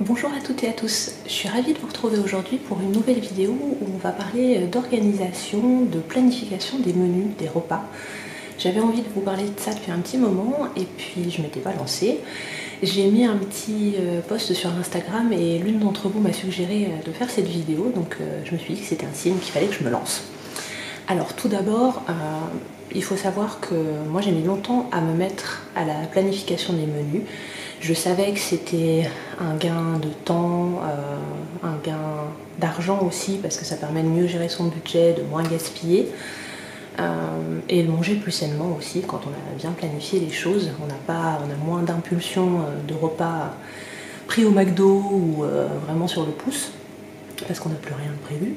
Bonjour à toutes et à tous, je suis ravie de vous retrouver aujourd'hui pour une nouvelle vidéo où on va parler d'organisation, de planification des menus, des repas. J'avais envie de vous parler de ça depuis un petit moment et puis je m'étais pas lancée. J'ai mis un petit post sur Instagram et l'une d'entre vous m'a suggéré de faire cette vidéo, donc je me suis dit que c'était un signe qu'il fallait que je me lance. Alors tout d'abord, il faut savoir que moi j'ai mis longtemps à me mettre à la planification des menus. Je savais que c'était un gain de temps, un gain d'argent aussi parce que ça permet de mieux gérer son budget, de moins gaspiller et de manger plus sainement aussi quand on a bien planifié les choses. On a moins d'impulsions de repas pris au McDo ou vraiment sur le pouce parce qu'on n'a plus rien de prévu.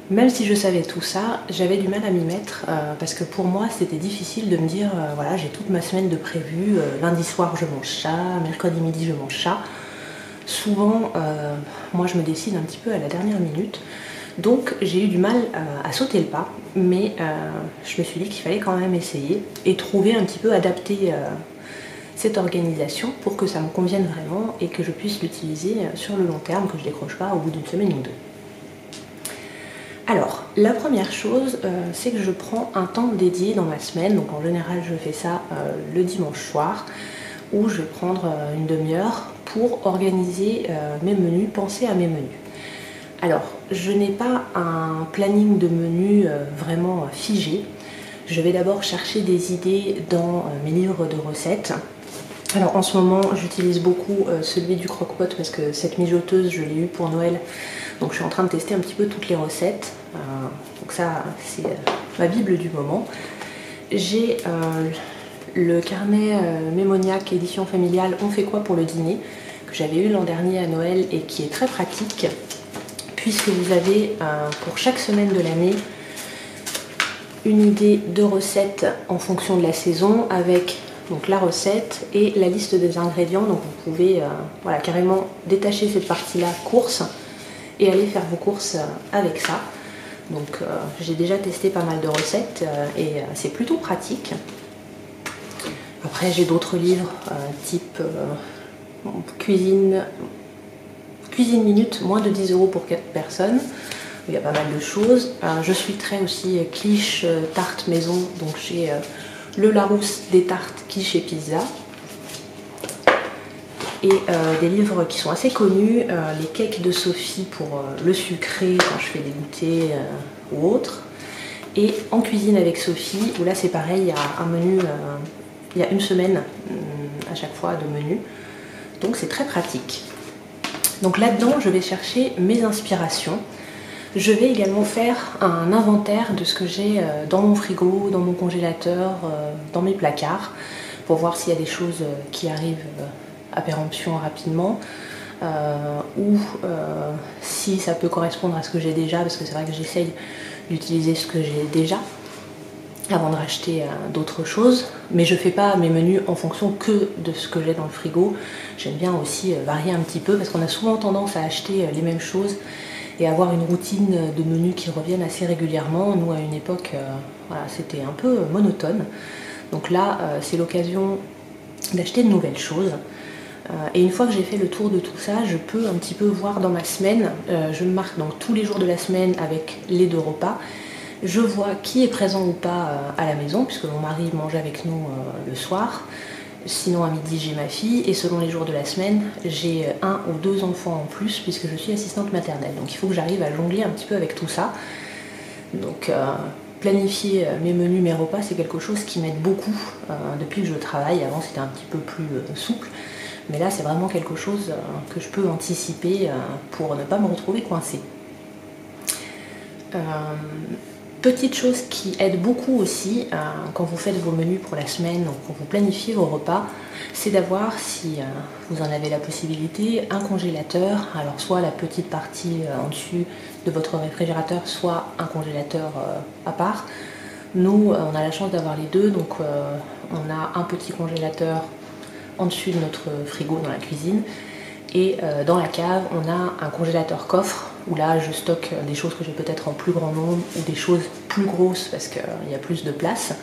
Même si je savais tout ça, j'avais du mal à m'y mettre parce que pour moi c'était difficile de me dire voilà, j'ai toute ma semaine de prévu, lundi soir je mange ça, mercredi midi je mange ça. Souvent moi je me décide un petit peu à la dernière minute, donc j'ai eu du mal à sauter le pas, mais je me suis dit qu'il fallait quand même essayer et trouver un petit peu adapter cette organisation pour que ça me convienne vraiment et que je puisse l'utiliser sur le long terme, que je décroche pas au bout d'une semaine ou deux. Alors, la première chose, c'est que je prends un temps dédié dans ma semaine. Donc en général, je fais ça le dimanche soir, où je vais prendre une demi-heure pour organiser mes menus, penser à mes menus. Alors, je n'ai pas un planning de menus vraiment figé. Je vais d'abord chercher des idées dans mes livres de recettes. Alors en ce moment, j'utilise beaucoup celui du croque-pot parce que cette mijoteuse, je l'ai eue pour Noël. Donc je suis en train de tester un petit peu toutes les recettes. Donc ça, c'est ma bible du moment. J'ai le carnet Mémoniac édition familiale On fait quoi pour le dîner, que j'avais eu l'an dernier à Noël et qui est très pratique puisque vous avez pour chaque semaine de l'année une idée de recette en fonction de la saison avec donc la recette et la liste des ingrédients. Donc vous pouvez voilà, carrément détacher cette partie-là courses et aller faire vos courses avec ça. Donc j'ai déjà testé pas mal de recettes et c'est plutôt pratique. Après j'ai d'autres livres type cuisine minute, moins de 10 € pour 4 personnes. Il y a pas mal de choses. Je suis très aussi quiche, tarte maison, donc j'ai le Larousse des tartes quiche et pizza. Et des livres qui sont assez connus, les cakes de Sophie pour le sucré quand je fais des goûters ou autres. Et En cuisine avec Sophie, où là c'est pareil, il y a un menu, il y a une semaine à chaque fois de menu. Donc c'est très pratique. Donc là-dedans, je vais chercher mes inspirations. Je vais également faire un inventaire de ce que j'ai dans mon frigo, dans mon congélateur, dans mes placards, pour voir s'il y a des choses qui arrivent à péremption rapidement, ou si ça peut correspondre à ce que j'ai déjà, parce que c'est vrai que j'essaye d'utiliser ce que j'ai déjà avant de racheter d'autres choses, mais je fais pas mes menus en fonction que de ce que j'ai dans le frigo. J'aime bien aussi varier un petit peu parce qu'on a souvent tendance à acheter les mêmes choses et avoir une routine de menus qui reviennent assez régulièrement. Nous à une époque voilà, c'était un peu monotone, donc là c'est l'occasion d'acheter de nouvelles choses. Et une fois que j'ai fait le tour de tout ça, je peux un petit peu voir dans ma semaine. Je me marque donc tous les jours de la semaine avec les 2 repas. Je vois qui est présent ou pas à la maison, puisque mon mari mange avec nous le soir. Sinon à midi j'ai ma fille, et selon les jours de la semaine, j'ai 1 ou 2 enfants en plus, puisque je suis assistante maternelle. Donc il faut que j'arrive à jongler un petit peu avec tout ça. Donc planifier mes menus, mes repas, c'est quelque chose qui m'aide beaucoup depuis que je travaille. Avant c'était un petit peu plus souple. Mais là, c'est vraiment quelque chose que je peux anticiper pour ne pas me retrouver coincée. Petite chose qui aide beaucoup aussi quand vous faites vos menus pour la semaine, donc quand vous planifiez vos repas, c'est d'avoir, si vous en avez la possibilité, un congélateur. Alors soit la petite partie en dessus de votre réfrigérateur, soit un congélateur à part. Nous, on a la chance d'avoir les deux, donc on a un petit congélateur en dessus de notre frigo dans la cuisine, et dans la cave on a un congélateur coffre où là je stocke des choses que j'ai peut-être en plus grand nombre ou des choses plus grosses parce qu'il y a plus de place,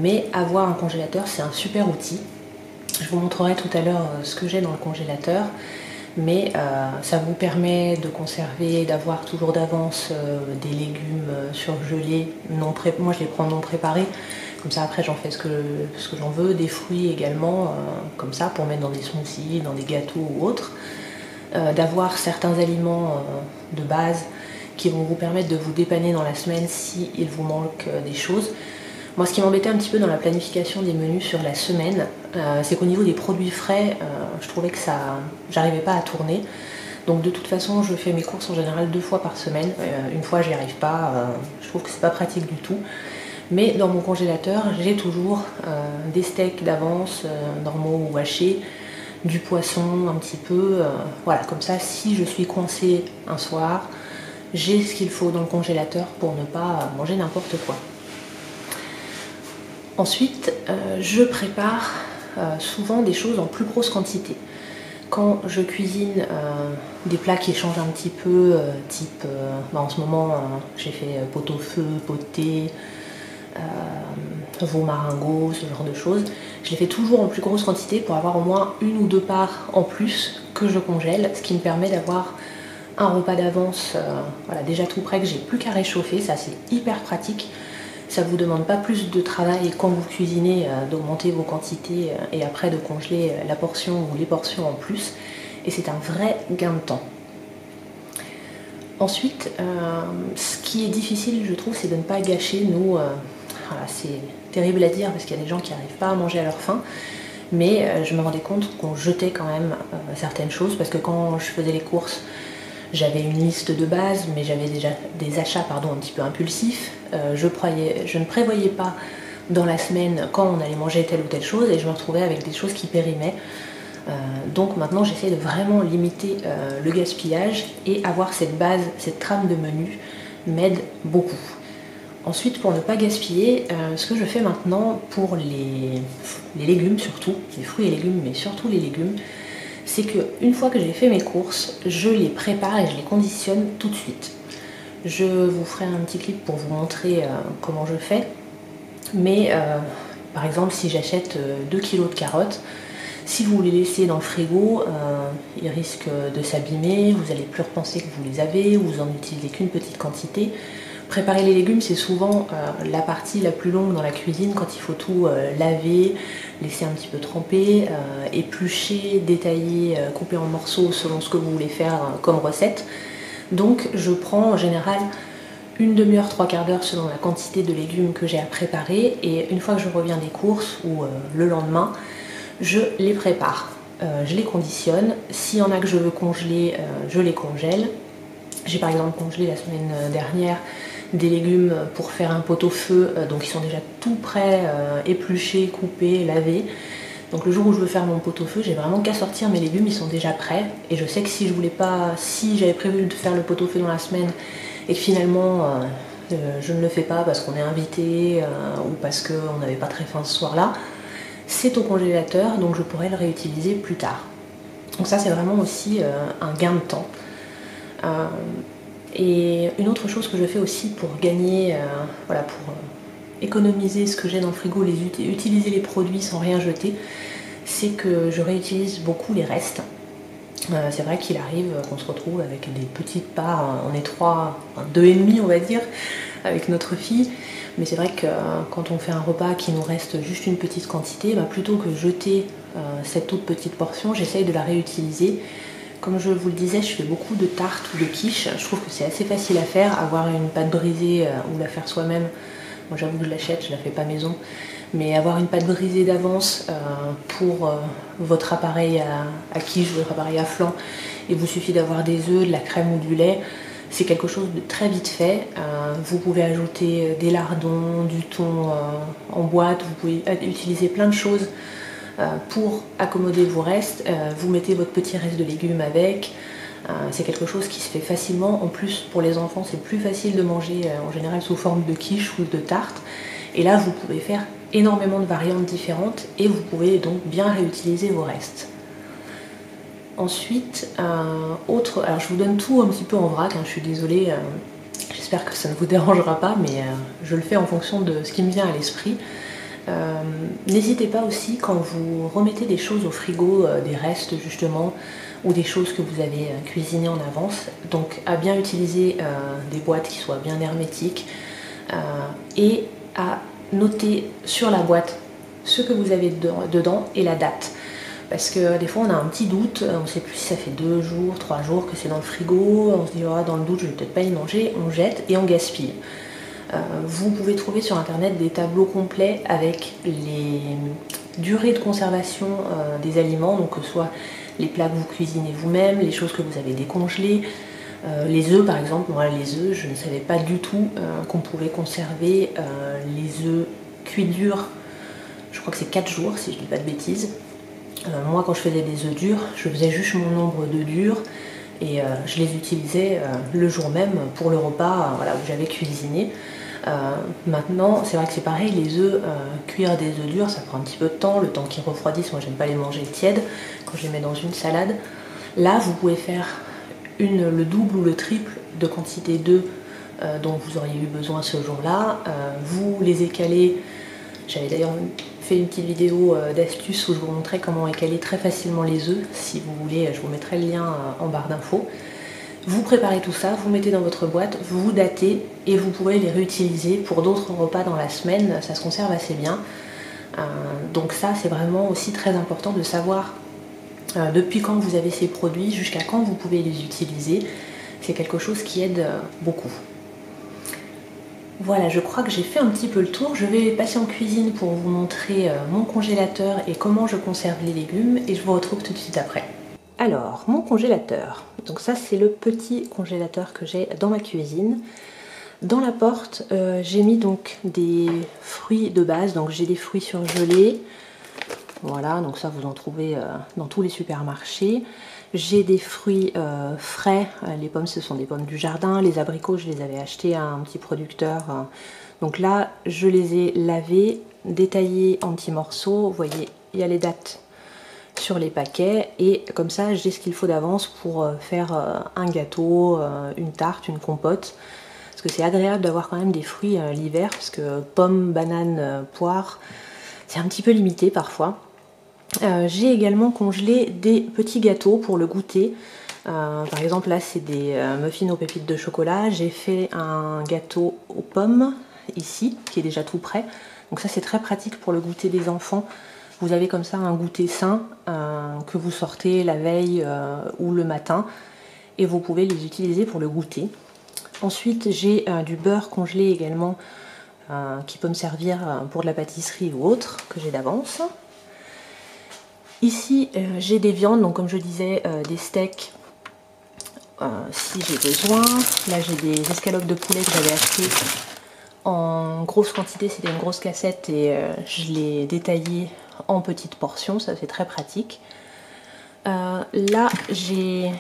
mais avoir un congélateur c'est un super outil Je vous montrerai tout à l'heure ce que j'ai dans le congélateur, mais ça vous permet de conserver, d'avoir toujours d'avance des légumes surgelés, moi je les prends non préparés, comme ça après j'en fais ce que j'en veux, des fruits également, comme ça pour mettre dans des smoothies, dans des gâteaux ou autres, d'avoir certains aliments de base qui vont vous permettre de vous dépanner dans la semaine si il vous manque des choses. Moi, ce qui m'embêtait un petit peu dans la planification des menus sur la semaine, c'est qu'au niveau des produits frais, je trouvais que j'arrivais pas à tourner. Donc de toute façon, je fais mes courses en général 2 fois par semaine. Une fois, j'y arrive pas. Je trouve que c'est pas pratique du tout. Mais dans mon congélateur, j'ai toujours des steaks d'avance, normaux ou hachés, du poisson un petit peu. Voilà, comme ça, si je suis coincée un soir, j'ai ce qu'il faut dans le congélateur pour ne pas manger n'importe quoi. Ensuite, je prépare souvent des choses en plus grosse quantité. Quand je cuisine des plats qui changent un petit peu, type, en ce moment j'ai fait pot-au-feu, poté, veau maringot, ce genre de choses. Je les fais toujours en plus grosse quantité pour avoir au moins 1 ou 2 parts en plus que je congèle, ce qui me permet d'avoir un repas d'avance voilà, déjà tout prêt, que j'ai plus qu'à réchauffer. Ça c'est hyper pratique. Ça ne vous demande pas plus de travail quand vous cuisinez d'augmenter vos quantités et après de congeler la portion ou les portions en plus. Et c'est un vrai gain de temps. Ensuite, ce qui est difficile, je trouve, c'est de ne pas gâcher. Nous, voilà, c'est terrible à dire parce qu'il y a des gens qui n'arrivent pas à manger à leur faim. Mais je me rendais compte qu'on jetait quand même certaines choses parce que quand je faisais les courses, j'avais une liste de base, mais j'avais déjà des achats un petit peu impulsifs. Je ne prévoyais pas dans la semaine quand on allait manger telle ou telle chose et je me retrouvais avec des choses qui périmaient. Donc maintenant j'essaie de vraiment limiter le gaspillage et avoir cette base, cette trame de menu m'aide beaucoup. Ensuite, pour ne pas gaspiller, ce que je fais maintenant pour les légumes surtout, les fruits et légumes, mais surtout les légumes, c'est qu'une fois que j'ai fait mes courses, je les prépare et je les conditionne tout de suite. Je vous ferai un petit clip pour vous montrer comment je fais. Mais par exemple, si j'achète 2 kg de carottes, si vous les laissez dans le frigo, ils risquent de s'abîmer, vous n'allez plus repenser que vous les avez, vous en utilisez qu'une petite quantité. Préparer les légumes, c'est souvent la partie la plus longue dans la cuisine quand il faut tout laver, laisser un petit peu tremper, éplucher, détailler, couper en morceaux selon ce que vous voulez faire comme recette. Donc je prends en général une demi-heure, 3/4 d'heure selon la quantité de légumes que j'ai à préparer et une fois que je reviens des courses ou le lendemain, je les prépare. Je les conditionne. S'il y en a que je veux congeler, je les congèle. J'ai par exemple congelé la semaine dernière des légumes pour faire un pot-au-feu, donc ils sont déjà tout prêts, épluchés, coupés, lavés. Donc le jour où je veux faire mon pot-au-feu, j'ai vraiment qu'à sortir mes légumes, ils sont déjà prêts. Et je sais que si j'avais prévu de faire le pot-au-feu dans la semaine et que finalement je ne le fais pas parce qu'on est invité ou parce qu'on n'avait pas très faim ce soir-là, c'est au congélateur, donc je pourrais le réutiliser plus tard. Donc ça c'est vraiment aussi un gain de temps. Et une autre chose que je fais aussi pour gagner, voilà, pour économiser ce que j'ai dans le frigo, utiliser les produits sans rien jeter, c'est que je réutilise beaucoup les restes. C'est vrai qu'il arrive qu'on se retrouve avec des petites parts, on est 2,5 on va dire, avec notre fille. Mais c'est vrai que quand on fait un repas qui nous reste juste une petite quantité, plutôt que jeter cette toute petite portion, j'essaye de la réutiliser. Comme je vous le disais, je fais beaucoup de tartes ou de quiches. Je trouve que c'est assez facile à faire, avoir une pâte brisée ou la faire soi-même. Moi j'avoue que je l'achète, je la fais pas maison. Mais avoir une pâte brisée d'avance pour votre appareil à quiche, votre appareil à flan, il vous suffit d'avoir des œufs, de la crème ou du lait. C'est quelque chose de très vite fait. Vous pouvez ajouter des lardons, du thon en boîte, vous pouvez utiliser plein de choses pour accommoder vos restes. Vous mettez votre petit reste de légumes avec. C'est quelque chose qui se fait facilement. En plus, pour les enfants, c'est plus facile de manger en général sous forme de quiche ou de tarte. Et là, vous pouvez faire énormément de variantes différentes et vous pouvez donc bien réutiliser vos restes. Ensuite, alors je vous donne tout un petit peu en vrac, je suis désolée, j'espère que ça ne vous dérangera pas, mais je le fais en fonction de ce qui me vient à l'esprit. N'hésitez pas aussi quand vous remettez des choses au frigo, des restes justement, ou des choses que vous avez cuisinées en avance, donc à bien utiliser des boîtes qui soient bien hermétiques et à noter sur la boîte ce que vous avez dedans et la date. Parce que des fois on a un petit doute, on ne sait plus si ça fait 2 jours, 3 jours que c'est dans le frigo, on se dit oh, dans le doute je vais peut-être pas y manger, on jette et on gaspille. Vous pouvez trouver sur internet des tableaux complets avec les durées de conservation des aliments, donc que ce soit les plats que vous cuisinez vous-même, les choses que vous avez décongelées, les œufs par exemple. Moi les œufs, je ne savais pas du tout qu'on pouvait conserver les œufs cuits durs, je crois que c'est 4 jours si je ne dis pas de bêtises. Moi quand je faisais des œufs durs, je faisais juste mon nombre d'œufs durs et je les utilisais le jour même pour le repas voilà, où j'avais cuisiné. Maintenant c'est vrai que c'est pareil, les œufs, cuire des œufs durs ça prend un petit peu de temps, le temps qu'ils refroidissent. Moi j'aime pas les manger tièdes quand je les mets dans une salade. Là vous pouvez faire le double ou le triple de quantité d'œufs dont vous auriez eu besoin ce jour-là. Vous les écalez, j'avais d'ailleurs fait une petite vidéo d'astuce où je vous montrais comment écaler très facilement les œufs. Si vous voulez, je vous mettrai le lien en barre d'infos. Vous préparez tout ça, vous mettez dans votre boîte, vous datez et vous pourrez les réutiliser pour d'autres repas dans la semaine. Ça se conserve assez bien. Donc ça, c'est vraiment aussi très important de savoir depuis quand vous avez ces produits, jusqu'à quand vous pouvez les utiliser. C'est quelque chose qui aide beaucoup. Voilà, je crois que j'ai fait un petit peu le tour. Je vais passer en cuisine pour vous montrer mon congélateur et comment je conserve les légumes et je vous retrouve tout de suite après. Alors, mon congélateur. Donc ça, c'est le petit congélateur que j'ai dans ma cuisine. Dans la porte, j'ai mis donc des fruits de base. Donc j'ai des fruits surgelés. Voilà, donc ça vous en trouvez dans tous les supermarchés. J'ai des fruits frais, les pommes ce sont des pommes du jardin, les abricots je les avais achetés à un petit producteur. Donc là je les ai lavés, détaillés en petits morceaux, vous voyez il y a les dates sur les paquets et comme ça j'ai ce qu'il faut d'avance pour faire un gâteau, une tarte, une compote. Parce que c'est agréable d'avoir quand même des fruits l'hiver parce que pommes, bananes, poires, c'est un petit peu limité parfois. J'ai également congelé des petits gâteaux pour le goûter. Par exemple là c'est des muffins aux pépites de chocolat. J'ai fait un gâteau aux pommes ici qui est déjà tout prêt. Donc ça c'est très pratique pour le goûter des enfants. Vous avez comme ça un goûter sain que vous sortez la veille ou le matin et vous pouvez les utiliser pour le goûter. Ensuite j'ai du beurre congelé également qui peut me servir pour de la pâtisserie ou autre que j'ai d'avance. Ici j'ai des viandes, donc comme je disais des steaks si j'ai besoin. Là j'ai des escalopes de poulet que j'avais achetées en grosse quantité, c'était une grosse cassette et je l'ai détaillée en petites portions, ça c'est très pratique. Là j'ai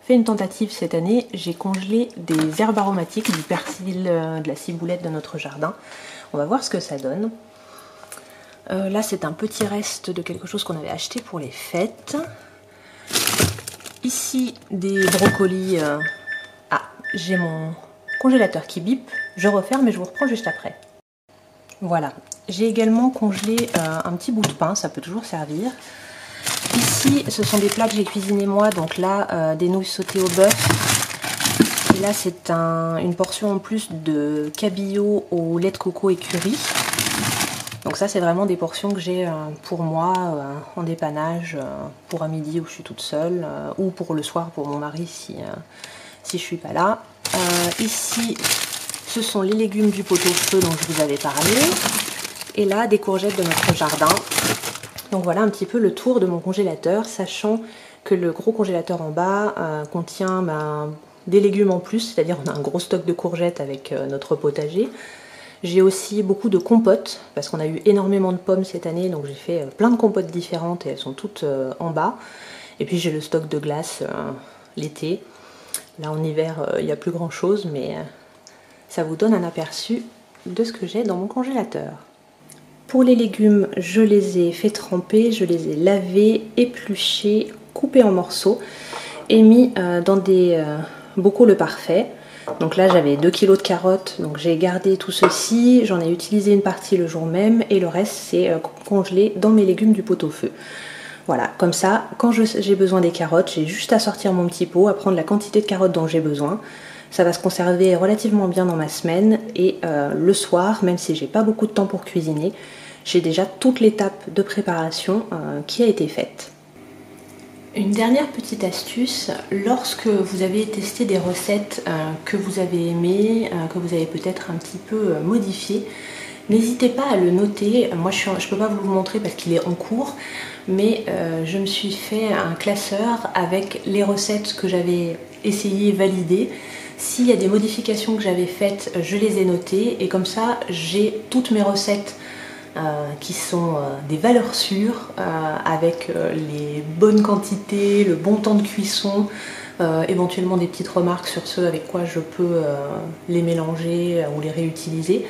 fait une tentative cette année, j'ai congelé des herbes aromatiques, du persil, de la ciboulette de notre jardin. On va voir ce que ça donne. Là c'est un petit reste de quelque chose qu'on avait acheté pour les fêtes. Ici des brocolis. Ah, j'ai mon congélateur qui bip, je referme et je vous reprends juste après. Voilà, j'ai également congelé un petit bout de pain, ça peut toujours servir. Ici ce sont des plats que j'ai cuisinés moi, donc là des nouilles sautées au bœuf. Et là c'est une portion en plus de cabillaud au lait de coco et curry. Donc ça c'est vraiment des portions que j'ai pour moi en dépannage pour un midi où je suis toute seule ou pour le soir pour mon mari si je suis pas là. Ici ce sont les légumes du pot-au-feu dont je vous avais parlé et là des courgettes de notre jardin. Donc voilà un petit peu le tour de mon congélateur, sachant que le gros congélateur en bas contient des légumes en plus, c'est-à-dire on a un gros stock de courgettes avec notre potager. J'ai aussi beaucoup de compotes parce qu'on a eu énormément de pommes cette année, donc j'ai fait plein de compotes différentes et elles sont toutes en bas. Et puis j'ai le stock de glace l'été. Là en hiver il n'y a plus grand chose, mais ça vous donne un aperçu de ce que j'ai dans mon congélateur. Pour les légumes, je les ai fait tremper, je les ai lavés, épluchés, coupés en morceaux et mis dans des bocaux le parfait. Donc là j'avais 2 kg de carottes, donc j'ai gardé tout ceci, j'en ai utilisé une partie le jour même et le reste c'est congelé dans mes légumes du pot-au-feu. Voilà, comme ça, quand j'ai besoin des carottes, j'ai juste à sortir mon petit pot, à prendre la quantité de carottes dont j'ai besoin. Ça va se conserver relativement bien dans ma semaine et le soir, même si j'ai pas beaucoup de temps pour cuisiner, j'ai déjà toute l'étape de préparation qui a été faite. Une dernière petite astuce, lorsque vous avez testé des recettes que vous avez aimées, que vous avez peut-être un petit peu modifiées, n'hésitez pas à le noter. Moi je ne peux pas vous le montrer parce qu'il est en cours, mais je me suis fait un classeur avec les recettes que j'avais essayé, validées. S'il y a des modifications que j'avais faites, je les ai notées et comme ça j'ai toutes mes recettes qui sont des valeurs sûres, avec les bonnes quantités, le bon temps de cuisson, éventuellement des petites remarques sur ce avec quoi je peux les mélanger ou les réutiliser.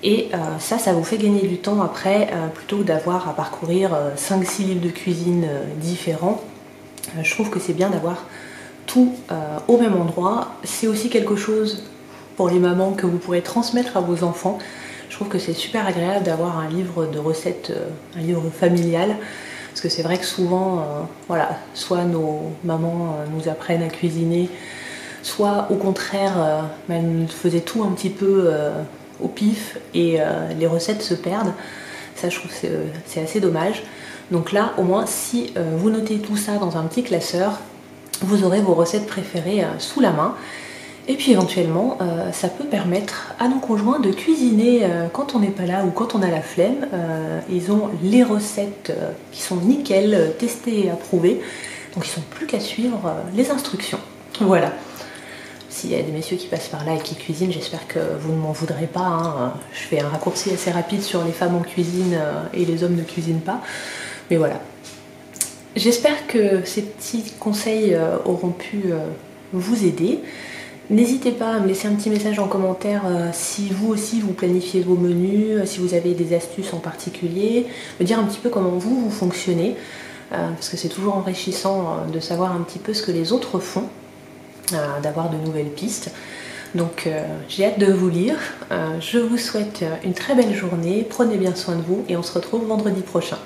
Et ça vous fait gagner du temps après, plutôt que d'avoir à parcourir 5-6 livres de cuisine différents. Je trouve que c'est bien d'avoir tout au même endroit. C'est aussi quelque chose pour les mamans que vous pourrez transmettre à vos enfants. Je trouve que c'est super agréable d'avoir un livre de recettes, un livre familial, parce que c'est vrai que souvent, voilà, soit nos mamans nous apprennent à cuisiner, soit au contraire, elles faisaient tout un petit peu au pif et les recettes se perdent. Ça, je trouve que c'est assez dommage. Donc là, au moins, si vous notez tout ça dans un petit classeur, vous aurez vos recettes préférées sous la main. Et puis éventuellement, ça peut permettre à nos conjoints de cuisiner quand on n'est pas là ou quand on a la flemme. Ils ont les recettes qui sont nickel, testées et approuvées. Donc ils n'ont plus qu'à suivre les instructions. Voilà. S'il y a des messieurs qui passent par là et qui cuisinent, j'espère que vous ne m'en voudrez pas. Hein. Je fais un raccourci assez rapide sur les femmes en cuisine et les hommes ne cuisinent pas. Mais voilà. J'espère que ces petits conseils auront pu vous aider. N'hésitez pas à me laisser un petit message en commentaire si vous aussi vous planifiez vos menus, si vous avez des astuces en particulier, me dire un petit peu comment vous fonctionnez, parce que c'est toujours enrichissant de savoir un petit peu ce que les autres font, d'avoir de nouvelles pistes. Donc j'ai hâte de vous lire, je vous souhaite une très belle journée, prenez bien soin de vous et on se retrouve vendredi prochain.